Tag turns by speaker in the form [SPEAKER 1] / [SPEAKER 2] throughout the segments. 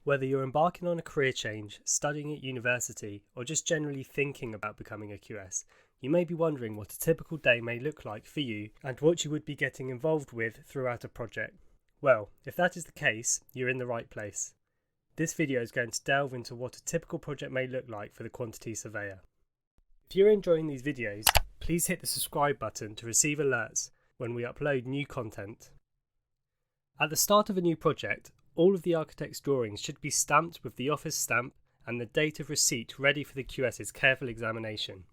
[SPEAKER 1] Whether you're embarking on a career change, studying at university, or just generally thinking about becoming a QS, you may be wondering what a typical day may look like for you and what you would be getting involved with throughout a project. Well, if that is the case, you're in the right place. This video is going to delve into what a typical project may look like for the Quantity Surveyor. If you're enjoying these videos, please hit the subscribe button to receive alerts when we upload new content. At the start of a new project, all of the architect's drawings should be stamped with the office stamp and the date of receipt ready for the QS's careful examination.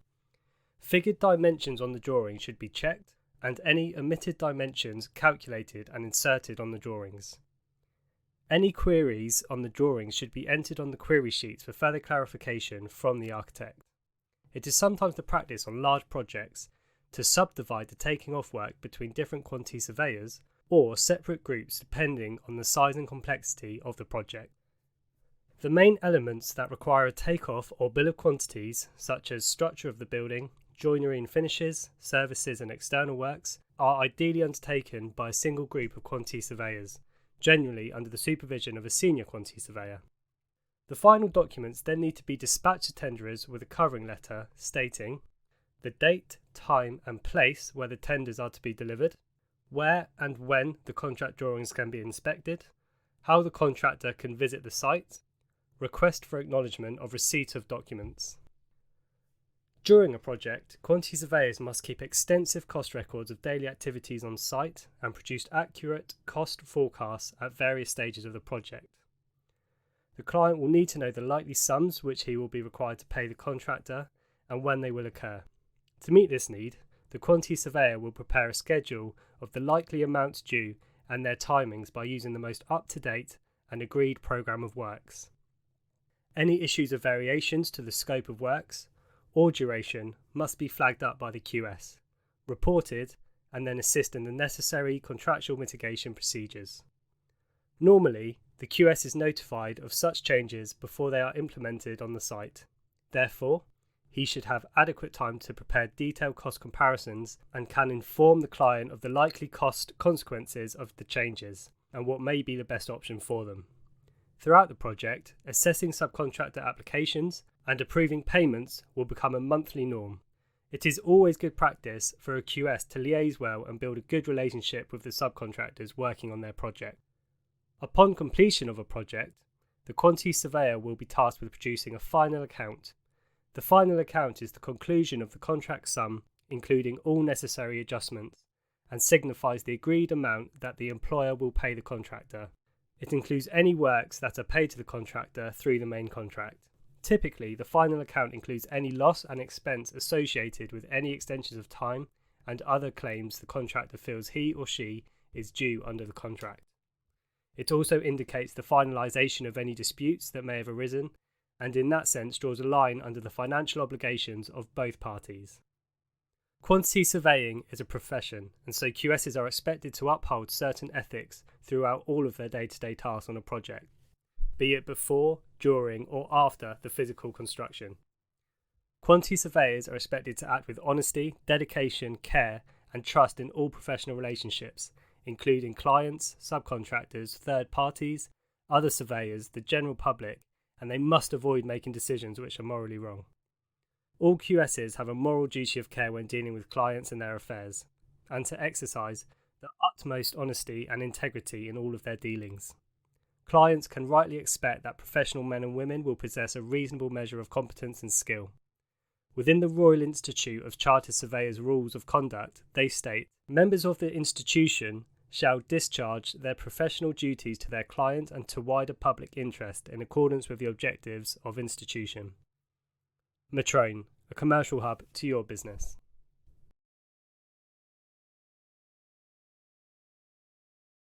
[SPEAKER 1] Figured dimensions on the drawing should be checked and any omitted dimensions calculated and inserted on the drawings. Any queries on the drawings should be entered on the query sheets for further clarification from the architect. It is sometimes the practice on large projects to subdivide the taking off work between different quantity surveyors or separate groups depending on the size and complexity of the project. The main elements that require a takeoff or bill of quantities, such as structure of the building, joinery and finishes, services and external works, are ideally undertaken by a single group of quantity surveyors, generally under the supervision of a senior quantity surveyor. The final documents then need to be dispatched to tenderers with a covering letter stating the date, time and place where the tenders are to be delivered, where and when the contract drawings can be inspected, how the contractor can visit the site, request for acknowledgement of receipt of documents. During a project, quantity surveyors must keep extensive cost records of daily activities on site and produce accurate cost forecasts at various stages of the project. The client will need to know the likely sums which he will be required to pay the contractor and when they will occur. To meet this need, the quantity surveyor will prepare a schedule of the likely amounts due and their timings by using the most up-to-date and agreed programme of works. Any issues of variations to the scope of works or duration must be flagged up by the QS, reported, and then assist in the necessary contractual mitigation procedures. Normally, the QS is notified of such changes before they are implemented on the site. Therefore, he should have adequate time to prepare detailed cost comparisons and can inform the client of the likely cost consequences of the changes and what may be the best option for them. Throughout the project, assessing subcontractor applications and approving payments will become a monthly norm. It is always good practice for a QS to liaise well and build a good relationship with the subcontractors working on their project. Upon completion of a project, the quantity surveyor will be tasked with producing a final account. The final account is the conclusion of the contract sum, including all necessary adjustments, and signifies the agreed amount that the employer will pay the contractor. It includes any works that are paid to the contractor through the main contract. Typically, the final account includes any loss and expense associated with any extensions of time and other claims the contractor feels he or she is due under the contract. It also indicates the finalisation of any disputes that may have arisen, and in that sense draws a line under the financial obligations of both parties. Quantity surveying is a profession, and so QSs are expected to uphold certain ethics throughout all of their day-to-day tasks on a project, be it before, during or after the physical construction. Quantity surveyors are expected to act with honesty, dedication, care and trust in all professional relationships, including clients, subcontractors, third parties, other surveyors, the general public, and they must avoid making decisions which are morally wrong. All QSs have a moral duty of care when dealing with clients and their affairs, and to exercise the utmost honesty and integrity in all of their dealings. Clients can rightly expect that professional men and women will possess a reasonable measure of competence and skill. Within the Royal Institute of Chartered Surveyors Rules of Conduct, they state, members of the institution shall discharge their professional duties to their client and to wider public interest in accordance with the objectives of institution. Metroun, a commercial hub to your business.